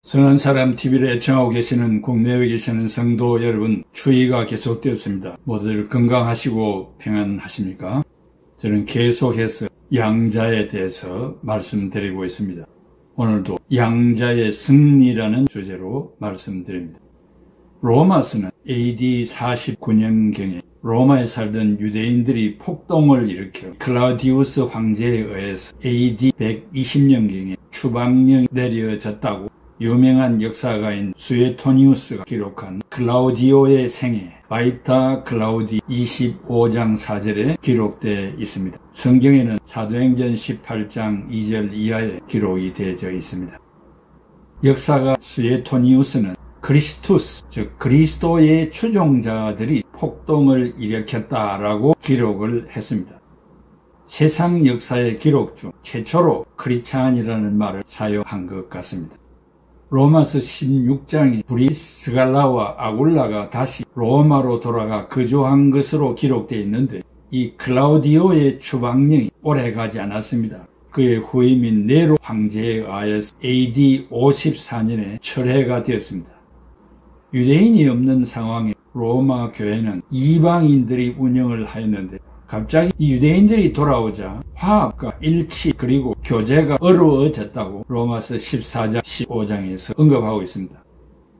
선한 사람 TV를 애청하고 계시는 국내에 계시는 성도 여러분, 추위가 계속되었습니다. 모두들 건강하시고 평안하십니까? 저는 계속해서 양자에 대해서 말씀드리고 있습니다. 오늘도 양자의 승리라는 주제로 말씀드립니다. 로마서는 AD 49년경에 로마에 살던 유대인들이 폭동을 일으켜 클라우디우스 황제에 의해서 AD 120년경에 추방령이 내려졌다고 유명한 역사가인 수에토니우스가 기록한 클라우디오의 생애 바이타 클라우디 25장 4절에 기록되어 있습니다. 성경에는 사도행전 18장 2절 이하에 기록이 되어져 있습니다. 역사가 수에토니우스는 크리스투스, 즉 그리스도의 추종자들이 폭동을 일으켰다라고 기록을 했습니다. 세상 역사의 기록 중 최초로 크리스찬이라는 말을 사용한 것 같습니다. 로마서 16장에 브리스갈라와 아굴라가 다시 로마로 돌아가 거주한 것으로 기록되어 있는데 이 클라우디오의 추방령이 오래가지 않았습니다. 그의 후임인 네로 황제에 의하여서 AD 54년에 철회가 되었습니다. 유대인이 없는 상황에 로마 교회는 이방인들이 운영을 하였는데 갑자기 이 유대인들이 돌아오자 화합과 일치 그리고 교제가 어려워졌다고 로마서 14장 15장에서 언급하고 있습니다.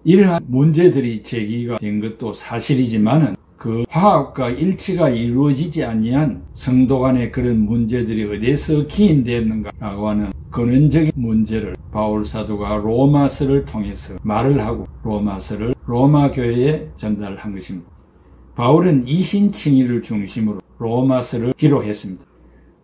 이러한 문제들이 제기가 된 것도 사실이지만 그 화합과 일치가 이루어지지 아니한 성도 간의 그런 문제들이 어디에서 기인되었는가라고 하는 근원적인 문제를 바울 사도가 로마서를 통해서 말을 하고 로마서를 로마 교회에 전달한 것입니다. 바울은 이신칭의를 중심으로 로마서를 기록했습니다.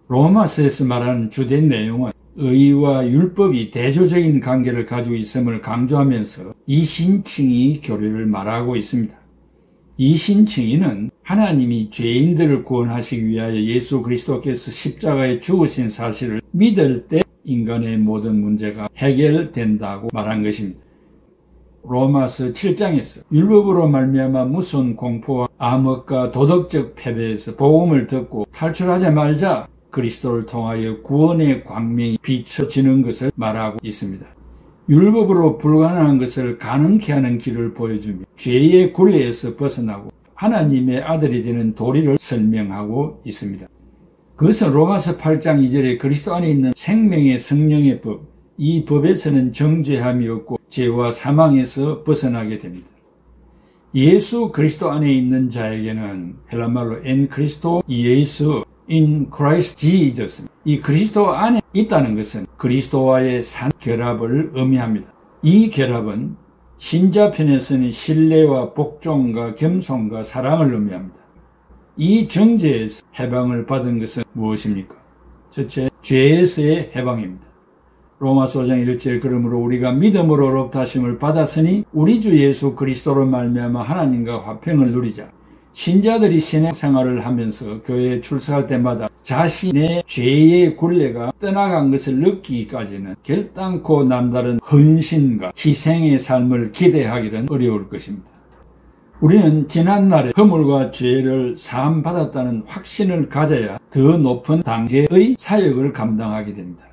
로마서에서 말하는 주된 내용은 의와 율법이 대조적인 관계를 가지고 있음을 강조하면서 이신칭의 교리를 말하고 있습니다. 이신칭의는 하나님이 죄인들을 구원하시기 위하여 예수 그리스도께서 십자가에 죽으신 사실을 믿을 때 인간의 모든 문제가 해결된다고 말한 것입니다. 로마서 7장에서 율법으로 말미암아 무서운 공포와 암흑과 도덕적 패배에서 복음을 듣고 탈출하지 말자 그리스도를 통하여 구원의 광명이 비춰지는 것을 말하고 있습니다. 율법으로 불가능한 것을 가능케 하는 길을 보여주며 죄의 굴레에서 벗어나고 하나님의 아들이 되는 도리를 설명하고 있습니다. 그것은 로마서 8장 2절에 그리스도 안에 있는 생명의 성령의 법, 이 법에서는 정죄함이 없고 죄와 사망에서 벗어나게 됩니다. 예수 그리스도 안에 있는 자에게는 헬라말로 엔 크리스토 예수 in Christ Jesus, 이 그리스도 안에 있다는 것은 그리스도와의 산 결합을 의미합니다. 이 결합은 신자편에서는 신뢰와 복종과 겸손과 사랑을 의미합니다. 이 정죄에서 해방을 받은 것은 무엇입니까? 첫째, 죄에서의 해방입니다. 로마서 5장 1절 그러므로 우리가 믿음으로 의롭다하심을 받았으니 우리 주 예수 그리스도로 말미암아 하나님과 화평을 누리자. 신자들이 신앙생활을 하면서 교회에 출석할 때마다 자신의 죄의 굴레가 떠나간 것을 느끼기까지는 결단코 남다른 헌신과 희생의 삶을 기대하기는 어려울 것입니다. 우리는 지난날에 허물과 죄를 사함받았다는 확신을 가져야 더 높은 단계의 사역을 감당하게 됩니다.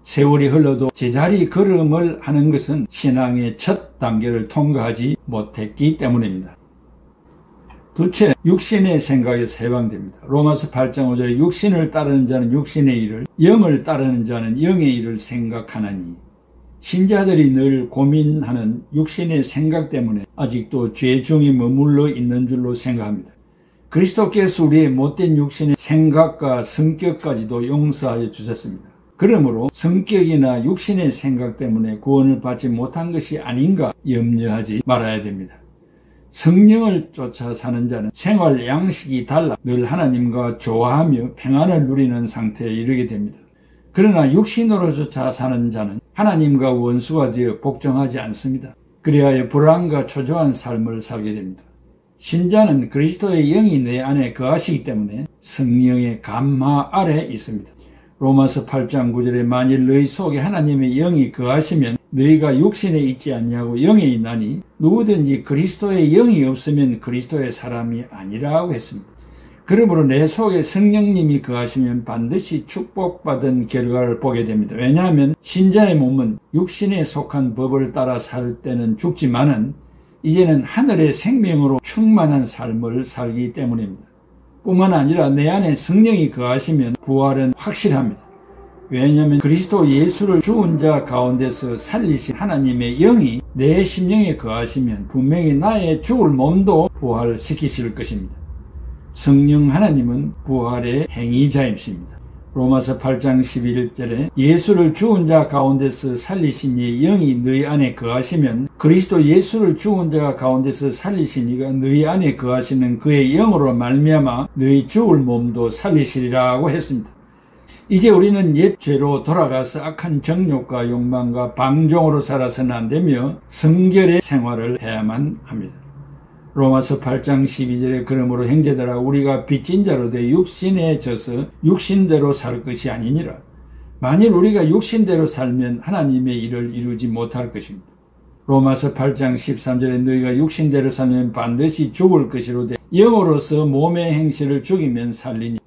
세월이 흘러도 제자리 걸음을 하는 것은 신앙의 첫 단계를 통과하지 못했기 때문입니다. 둘째, 육신의 생각에서 해방됩니다. 로마서 8장 5절에 육신을 따르는 자는 육신의 일을, 영을 따르는 자는 영의 일을 생각하나니, 신자들이 늘 고민하는 육신의 생각 때문에 아직도 죄 중에 머물러 있는 줄로 생각합니다. 그리스도께서 우리의 못된 육신의 생각과 성격까지도 용서하여 주셨습니다. 그러므로 성격이나 육신의 생각 때문에 구원을 받지 못한 것이 아닌가 염려하지 말아야 됩니다. 성령을 쫓아 사는 자는 생활 양식이 달라 늘 하나님과 조화하며 평안을 누리는 상태에 이르게 됩니다. 그러나 육신으로 쫓아 사는 자는 하나님과 원수가 되어 복종하지 않습니다. 그리하여 불안과 초조한 삶을 살게 됩니다. 신자는 그리스도의 영이 내 안에 거하시기 때문에 성령의 감화 아래 있습니다. 로마서 8장 9절에 만일 너희 속에 하나님의 영이 거하시면 너희가 육신에 있지 않냐고 영에 있나니 누구든지 그리스도의 영이 없으면 그리스도의 사람이 아니라고 했습니다. 그러므로 내 속에 성령님이 거하시면 반드시 축복받은 결과를 보게 됩니다. 왜냐하면 신자의 몸은 육신에 속한 법을 따라 살 때는 죽지만은 이제는 하늘의 생명으로 충만한 삶을 살기 때문입니다. 뿐만 아니라 내 안에 성령이 거하시면 부활은 확실합니다. 왜냐하면 그리스도 예수를 죽은 자 가운데서 살리신 하나님의 영이 내 심령에 거하시면 분명히 나의 죽을 몸도 부활시키실 것입니다. 성령 하나님은 부활의 행위자이십니다. 로마서 8장 11절에 예수를 죽은 자 가운데서 살리신 이의 영이 너희 안에 거하시면 그리스도 예수를 죽은 자 가운데서 살리신 이가 너희 안에 거하시는 그의 영으로 말미암아 너희 죽을 몸도 살리시리라고 했습니다. 이제 우리는 옛 죄로 돌아가서 악한 정욕과 욕망과 방종으로 살아서는 안 되며 성결의 생활을 해야만 합니다. 로마서 8장 12절에 그러므로 형제들아 우리가 빚진 자로 돼 육신에 져서 육신대로 살 것이 아니니라. 만일 우리가 육신대로 살면 하나님의 일을 이루지 못할 것입니다. 로마서 8장 13절에 너희가 육신대로 살면 반드시 죽을 것이로되 영으로서 몸의 행실을 죽이면 살리니.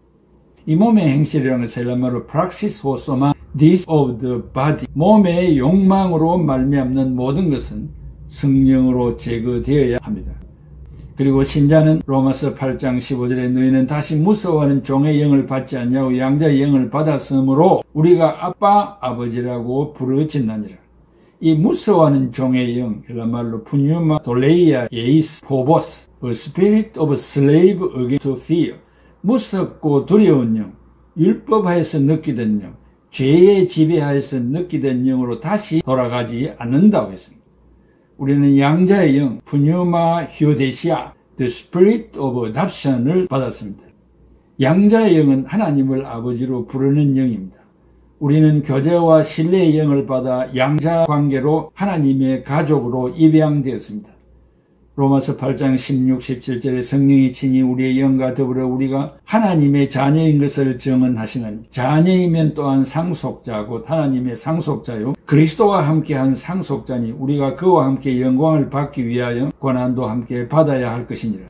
이 몸의 행실이라는 것은 헬라말로 praxis soma this of the body, 몸의 욕망으로 말미암는 모든 것은 성령으로 제거되어야 합니다. 그리고 신자는 로마서 8장 15절에 너희는 다시 무서워하는 종의 영을 받지 않냐고 양자의 영을 받았으므로 우리가 아빠 아버지라고 부르짖나니라. 이 무서워하는 종의 영, 헬라말로 푸뉴마 돌레이아 예이스 포보스, a spirit of slave against to fear, 무섭고 두려운 영, 율법하에서 느끼던 영, 죄의 지배하에서 느끼던 영으로 다시 돌아가지 않는다고 했습니다. 우리는 양자의 영, 푸뉴마 휴데시아, the spirit of adoption을 받았습니다. 양자의 영은 하나님을 아버지로 부르는 영입니다. 우리는 교제와 신뢰의 영을 받아 양자 관계로 하나님의 가족으로 입양되었습니다. 로마서 8장 16, 17절에 성령이 친히 우리의 영과 더불어 우리가 하나님의 자녀인 것을 증언하시나니 자녀이면 또한 상속자 곧 하나님의 상속자요 그리스도와 함께한 상속자니 우리가 그와 함께 영광을 받기 위하여 고난도 함께 받아야 할 것이니라.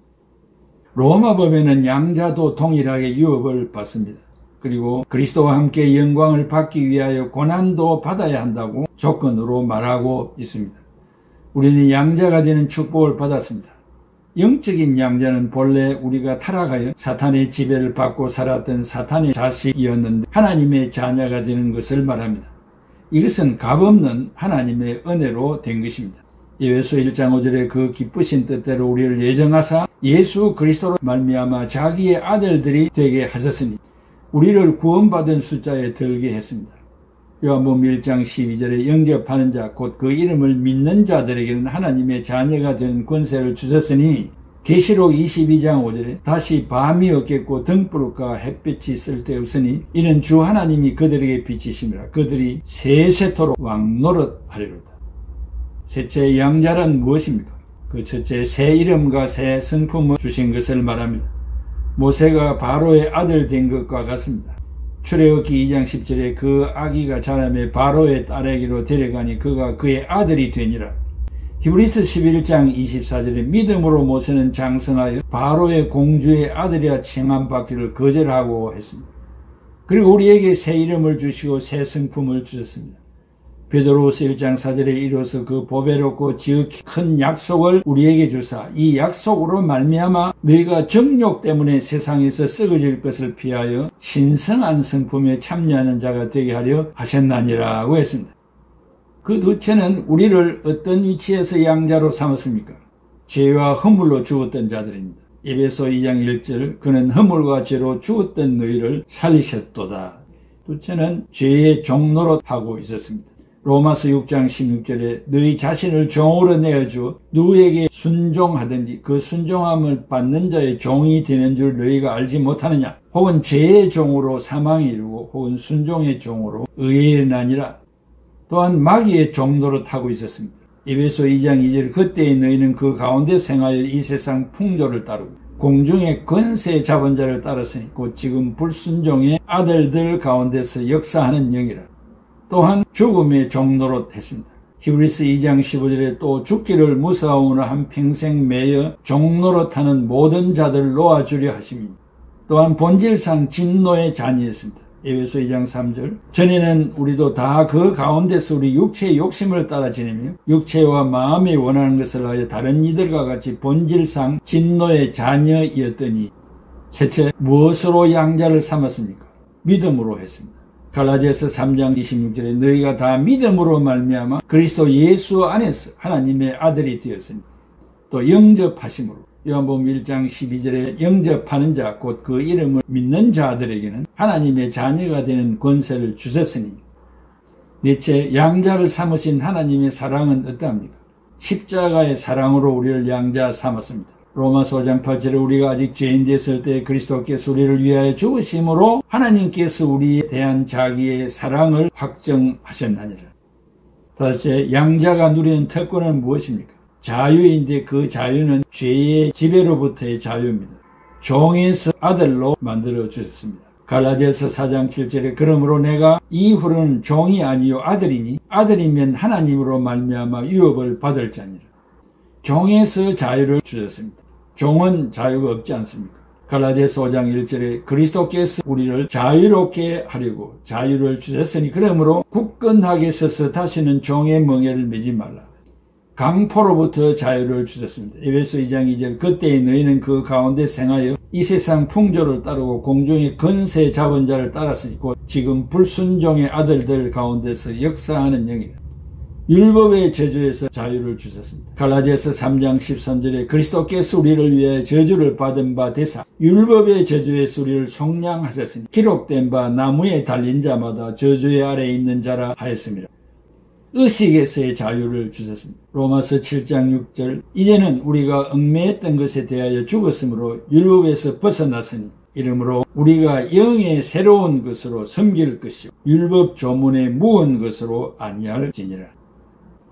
로마법에는 양자도 동일하게 유업을 받습니다. 그리고 그리스도와 함께 영광을 받기 위하여 고난도 받아야 한다고 조건으로 말하고 있습니다. 우리는 양자가 되는 축복을 받았습니다. 영적인 양자는 본래 우리가 타락하여 사탄의 지배를 받고 살았던 사탄의 자식이었는데 하나님의 자녀가 되는 것을 말합니다. 이것은 값없는 하나님의 은혜로 된 것입니다. 에베소 1장 5절에 그 기쁘신 뜻대로 우리를 예정하사 예수 그리스도로 말미암아 자기의 아들들이 되게 하셨으니 우리를 구원받은 숫자에 들게 했습니다. 요한복음 1장 12절에 영접하는 자 곧 그 이름을 믿는 자들에게는 하나님의 자녀가 되는 권세를 주셨으니 계시록 22장 5절에 다시 밤이 없겠고 등불과 햇빛이 쓸데없으니 이는 주 하나님이 그들에게 비치심이라 그들이 세세토록 왕노릇하리로다. 셋째 양자란 무엇입니까? 그 첫째 새 이름과 새 성품을 주신 것을 말합니다. 모세가 바로의 아들 된 것과 같습니다. 출애굽기 2장 10절에 그 아기가 자라매 바로의 딸에게로 데려가니 그가 그의 아들이 되니라. 히브리서 11장 24절에 믿음으로 모세는 장성하여 바로의 공주의 아들이라 칭함받기를 거절하고 했습니다. 그리고 우리에게 새 이름을 주시고 새 성품을 주셨습니다. 베드로후서 1장 4절에 이로써 그 보배롭고 지극히 큰 약속을 우리에게 주사 이 약속으로 말미암아 너희가 정욕 때문에 세상에서 썩어질 것을 피하여 신성한 성품에 참여하는 자가 되게 하려 하셨나니라고 했습니다. 그 둘째는 우리를 어떤 위치에서 양자로 삼았습니까? 죄와 허물로 죽었던 자들입니다. 에베소 2장 1절 그는 허물과 죄로 죽었던 너희를 살리셨도다. 둘째는 죄의 종노릇 하고 있었습니다. 로마서 6장 16절에 너희 자신을 종으로 내어주어 누구에게 순종하든지 그 순종함을 받는 자의 종이 되는 줄 너희가 알지 못하느냐. 혹은 죄의 종으로 사망에 이르고 혹은 순종의 종으로 의에 이르나니라. 또한 마귀의 종노릇 하고 있었습니다. 에베소 2장 2절 그때에 너희는 그 가운데 생하여 이 세상 풍조를 따르고 공중의 권세 잡은 자를 따랐으니 곧 지금 불순종의 아들들 가운데서 역사하는 영이라. 또한 죽음의 종노릇 했습니다. 히브리서 2장 15절에 또 죽기를 무서워하므로 한평생 매여 종노릇하는 모든 자들 놓아주려 하심이니 또한 본질상 진노의 자녀였습니다. 에베소 2장 3절. 전에는 우리도 다 그 가운데서 우리 육체의 욕심을 따라 지내며 육체와 마음이 원하는 것을 하여 다른 이들과 같이 본질상 진노의 자녀였더니 셋째, 무엇으로 양자를 삼았습니까? 믿음으로 했습니다. 갈라디아서 3장 26절에 너희가 다 믿음으로 말미암아 그리스도 예수 안에서 하나님의 아들이 되었으니 또 영접하심으로 요한복음 1장 12절에 영접하는 자 곧 그 이름을 믿는 자들에게는 하나님의 자녀가 되는 권세를 주셨으니 넷째, 양자를 삼으신 하나님의 사랑은 어떠합니까? 십자가의 사랑으로 우리를 양자 삼았습니다. 로마서 5장 8절에 우리가 아직 죄인 됐을 때 그리스도께서 우리를 위하여 죽으심으로 하나님께서 우리에 대한 자기의 사랑을 확정하셨나니라. 다섯째, 양자가 누리는 특권은 무엇입니까? 자유인데 그 자유는 죄의 지배로부터의 자유입니다. 종에서 아들로 만들어 주셨습니다. 갈라디아서 4장 7절에 그러므로 내가 이후로는 종이 아니요 아들이니 아들이면 하나님으로 말미암아 유업을 받을 자니라. 종에서 자유를 주셨습니다. 종은 자유가 없지 않습니까? 갈라디아서 5장 1절에 그리스도께서 우리를 자유롭게 하려고 자유를 주셨으니 그러므로 굳건하게 서서 다시는 종의 멍에를 매지 말라. 강포로부터 자유를 주셨습니다. 에베소 2장 2절 그때에 너희는 그 가운데 생하여 이 세상 풍조를 따르고 공중의 건세 잡은 자를 따랐으니 곧 지금 불순종의 아들들 가운데서 역사하는 영이라. 율법의 저주에서 자유를 주셨습니다. 갈라디아서 3장 13절에 그리스도께서 우리를 위해 저주를 받은 바 되사 율법의 저주에서 우리를 속량하셨으니 기록된 바 나무에 달린 자마다 저주의 아래에 있는 자라 하였습니다. 의식에서의 자유를 주셨습니다. 로마서 7장 6절 이제는 우리가 얽매였던 것에 대하여 죽었으므로 율법에서 벗어났으니 이러므로 우리가 영의 새로운 것으로 섬길 것이요 율법 조문에 무언 것으로 아니할지니라.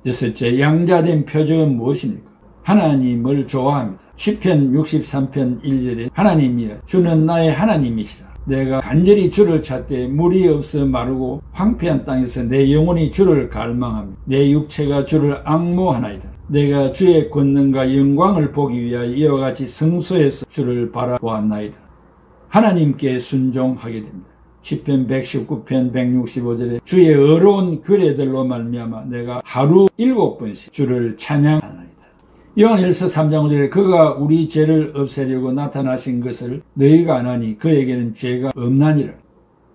여섯째, 양자된 표적은 무엇입니까? 하나님을 좋아합니다. 시편 63편 1절에 하나님이여 주는 나의 하나님이시라. 내가 간절히 주를 찾되 물이 없어 마르고 황폐한 땅에서 내 영혼이 주를 갈망하며 내 육체가 주를 앙모하나이다. 내가 주의 권능과 영광을 보기 위하여 이와 같이 성소에서 주를 바라보았나이다. 하나님께 순종하게 됩니다. 시편 119편 165절에 주의 어려운 규례들로 말미암아 내가 하루 7번씩 주를 찬양하나이다. 요한일서 3장 5절에 그가 우리 죄를 없애려고 나타나신 것을 너희가 아나니 그에게는 죄가 없나니라.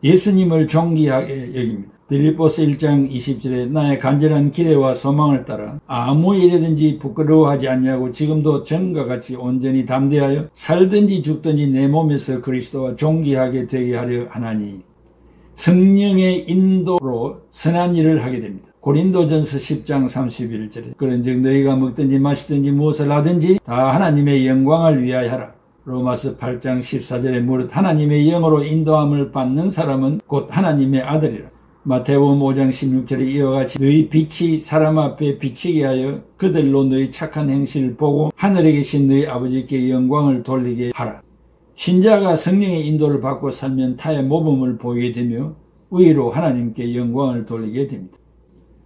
예수님을 존귀하게 여깁니다. 빌립보서 1장 20절에 나의 간절한 기대와 소망을 따라 아무 일이든지 부끄러워하지 않냐고 지금도 전과 같이 온전히 담대하여 살든지 죽든지 내 몸에서 그리스도와 존귀하게 되게 하려 하나니 성령의 인도로 선한 일을 하게 됩니다. 고린도전서 10장 31절에 그런즉 너희가 먹든지 마시든지 무엇을 하든지 다 하나님의 영광을 위하여 하라. 로마서 8장 14절에 무릇 하나님의 영으로 인도함을 받는 사람은 곧 하나님의 아들이라. 마태복음 5장 16절에 이와 같이 너희 빛이 사람 앞에 비치게 하여 그들로 너희 착한 행실을 보고 하늘에 계신 너희 아버지께 영광을 돌리게 하라. 신자가 성령의 인도를 받고 살면 타의 모범을 보이게 되며 의로 하나님께 영광을 돌리게 됩니다.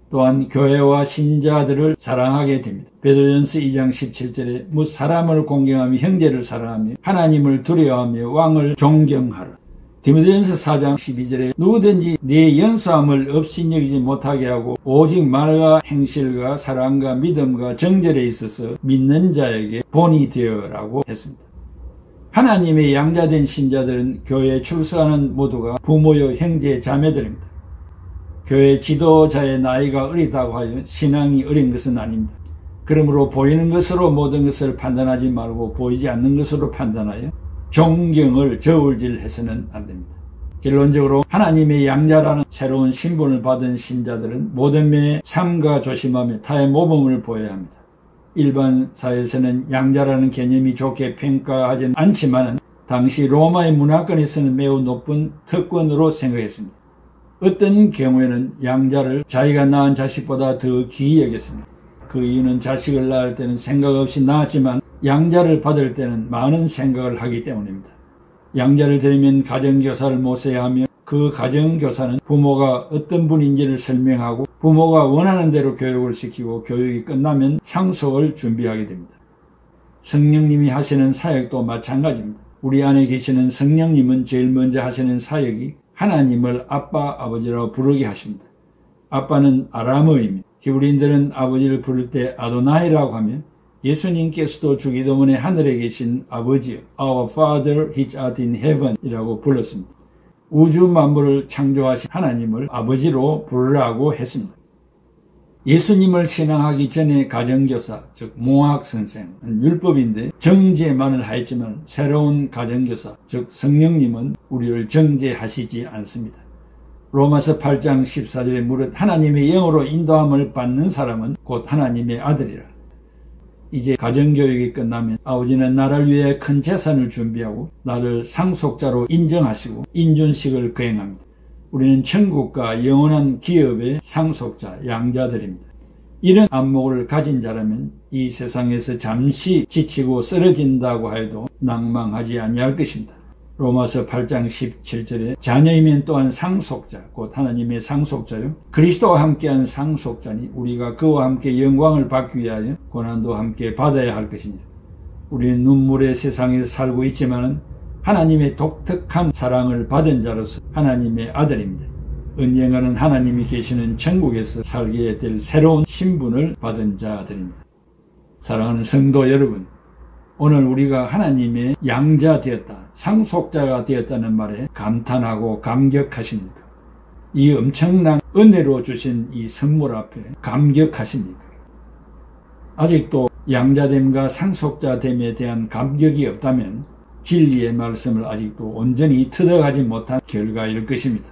또한 교회와 신자들을 사랑하게 됩니다. 베드로전서 2장 17절에 무 사람을 공경하며 형제를 사랑하며 하나님을 두려워하며 왕을 존경하라. 디모데전서 4장 12절에 누구든지 네 연소함을 업신여기지 못하게 하고 오직 말과 행실과 사랑과 믿음과 정절에 있어서 믿는 자에게 본이 되어라고 했습니다. 하나님의 양자된 신자들은 교회에 출석하는 모두가 부모요 형제 자매들입니다. 교회 지도자의 나이가 어리다고 하여 신앙이 어린 것은 아닙니다. 그러므로 보이는 것으로 모든 것을 판단하지 말고 보이지 않는 것으로 판단하여 존경을 저울질해서는 안 됩니다. 결론적으로 하나님의 양자라는 새로운 신분을 받은 신자들은 모든 면에 삼가 조심하며 타의 모범을 보여야 합니다. 일반 사회에서는 양자라는 개념이 좋게 평가하지는 않지만 당시 로마의 문화권에서는 매우 높은 특권으로 생각했습니다. 어떤 경우에는 양자를 자기가 낳은 자식보다 더 귀히 여겼습니다. 그 이유는 자식을 낳을 때는 생각 없이 낳았지만 양자를 받을 때는 많은 생각을 하기 때문입니다. 양자를 들이면 가정교사를 모셔야 하며 그 가정교사는 부모가 어떤 분인지를 설명하고 부모가 원하는 대로 교육을 시키고 교육이 끝나면 상속을 준비하게 됩니다. 성령님이 하시는 사역도 마찬가지입니다. 우리 안에 계시는 성령님은 제일 먼저 하시는 사역이 하나님을 아빠, 아버지라고 부르게 하십니다. 아빠는 아람어입니다. 히브리인들은 아버지를 부를 때 아도나이라고 하며 예수님께서도 주기도문에 하늘에 계신 아버지여, Our Father, Which art in heaven 이라고 불렀습니다. 우주 만물을 창조하신 하나님을 아버지로 부르라고 했습니다. 예수님을 신앙하기 전에 가정교사, 즉 몽학선생은 율법인데 정죄만을 하였지만 새로운 가정교사, 즉 성령님은 우리를 정죄하시지 않습니다. 로마서 8장 14절에 무릇 하나님의 영으로 인도함을 받는 사람은 곧 하나님의 아들이라. 이제 가정교육이 끝나면 아버지는 나를 위해 큰 재산을 준비하고 나를 상속자로 인정하시고 인준식을 거행합니다. 우리는 천국과 영원한 기업의 상속자, 양자들입니다. 이런 안목을 가진 자라면 이 세상에서 잠시 지치고 쓰러진다고 해도 낭망하지 아니할 것입니다. 로마서 8장 17절에 자녀이면 또한 상속자, 곧 하나님의 상속자요 그리스도와 함께한 상속자니 우리가 그와 함께 영광을 받기 위하여 고난도 함께 받아야 할 것이니라. 우리는 눈물의 세상에서 살고 있지만 하나님의 독특한 사랑을 받은 자로서 하나님의 아들입니다. 은영하는 하나님이 계시는 천국에서 살게 될 새로운 신분을 받은 자들입니다. 사랑하는 성도 여러분, 오늘 우리가 하나님의 양자 되었다, 상속자가 되었다는 말에 감탄하고 감격하십니까? 이 엄청난 은혜로 주신 이 선물 앞에 감격하십니까? 아직도 양자됨과 상속자됨에 대한 감격이 없다면 진리의 말씀을 아직도 온전히 터득하지 못한 결과일 것입니다.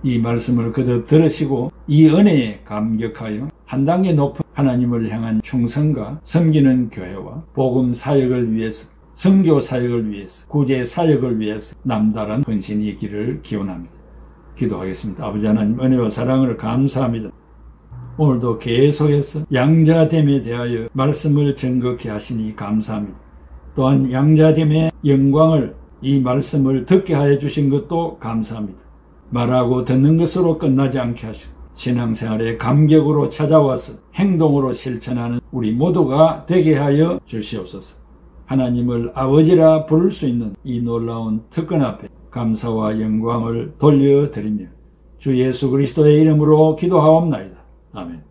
이 말씀을 거듭 들으시고 이 은혜에 감격하여 한 단계 높은 하나님을 향한 충성과 섬기는 교회와 복음 사역을 위해서, 선교 사역을 위해서, 구제 사역을 위해서 남다른 헌신이 있기를 기원합니다. 기도하겠습니다. 아버지 하나님 은혜와 사랑을 감사합니다. 오늘도 계속해서 양자됨에 대하여 말씀을 증거케 하시니 감사합니다. 또한 양자됨의 영광을, 이 말씀을 듣게 하여 주신 것도 감사합니다. 말하고 듣는 것으로 끝나지 않게 하시고 신앙생활의 감격으로 찾아와서 행동으로 실천하는 우리 모두가 되게 하여 주시옵소서. 하나님을 아버지라 부를 수 있는 이 놀라운 특권 앞에 감사와 영광을 돌려드리며 주 예수 그리스도의 이름으로 기도하옵나이다. 아멘.